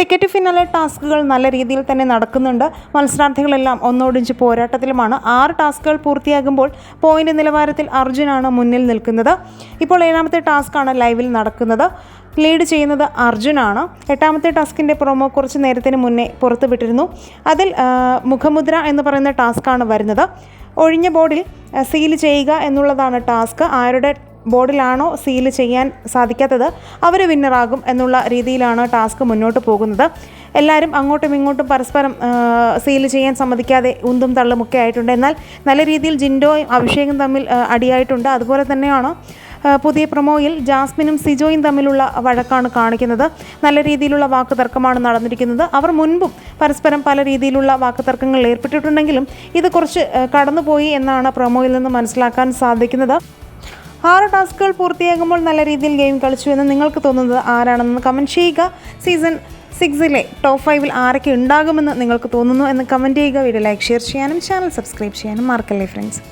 Ticket finale ടാസ്കുകൾ നല്ല രീതിയിൽ തന്നെ നടക്കുന്നുണ്ട്. മത്സരാർത്ഥികളെല്ലാം ഒന്നോടിഞ്ച് പോരാട്ടത്തിലുമാണ്. 6 ടാസ്കുകൾ പൂർത്തിയാകുമ്പോൾ പോയിന്റ് നിലവാരത്തിൽ അർജുനാണ് മുന്നിൽ നിൽക്കുന്നത്. ഇപ്പോൾ 7ാമത്തെ ടാസ്ക്കാണ് ലൈവിൽ നടക്കുന്നത്. ലീഡ് ചെയ്യുന്നത് അർജുനാണ്. 8ാമത്തെ ടാസ്കിൻ്റെ പ്രൊമോ കുറച്ച് നേരത്തിന് മുന്നേ പുറത്തുവിട്ടിരുന്നു. അതിൽ മുഖമുദ്ര എന്ന് പറയുന്ന ടാസ്ക്കാണ് വരുന്നത്. ഒഴിഞ്ഞ ബോർഡിൽ സീൽ ചെയ്യുക എന്നുള്ളതാണ് ടാസ്ക്. ആരുടെ ബോർഡിലാണോ സീൽ ചെയ്യാൻ സാധിക്കാത്തത് അവർ വിന്നറാകും എന്നുള്ള രീതിയിലാണ് ടാസ്ക് മുന്നോട്ട് പോകുന്നത്. എല്ലാവരും അങ്ങോട്ടും ഇങ്ങോട്ടും പരസ്പരം സീൽ ചെയ്യാൻ സമ്മതിക്കാതെ ഉന്തും തള്ളുമൊക്കെ ആയിട്ടുണ്ട്. എന്നാൽ നല്ല രീതിയിൽ ജിൻഡോയും അഭിഷേകും തമ്മിൽ അടിയായിട്ടുണ്ട്. അതുപോലെ തന്നെയാണ് പുതിയ പ്രൊമോയിൽ ജാസ്മിനും സിജോയും തമ്മിലുള്ള വഴക്കാണ് കാണിക്കുന്നത്. നല്ല രീതിയിലുള്ള വാക്ക് തർക്കമാണ് നടന്നിരിക്കുന്നത്. അവർ മുൻപും പരസ്പരം പല രീതിയിലുള്ള വാക്ക് തർക്കങ്ങളിൽ ഏർപ്പെട്ടിട്ടുണ്ടെങ്കിലും ഇത് കുറച്ച് കടന്നുപോയി എന്നാണ് പ്രൊമോയിൽ നിന്ന് മനസ്സിലാക്കാൻ സാധിക്കുന്നത്. 6 ടാസ്കുകൾ പൂർത്തിയാകുമ്പോൾ നല്ല രീതിയിൽ ഗെയിം കളിച്ചു എന്ന് നിങ്ങൾക്ക് തോന്നുന്നത് ആരാണെന്ന് കമൻറ്റ് ചെയ്യുക. സീസൺ 6 ടോപ്പ് 5 ആരൊക്കെ ഉണ്ടാകുമെന്ന് നിങ്ങൾക്ക് തോന്നുന്നു എന്ന് കമൻറ്റ് ചെയ്യുക. വീഡിയോ ലൈക്ക് ഷെയർ ചെയ്യാനും ചാനൽ സബ്സ്ക്രൈബ് ചെയ്യാനും മറക്കല്ലേ ഫ്രണ്ട്സ്.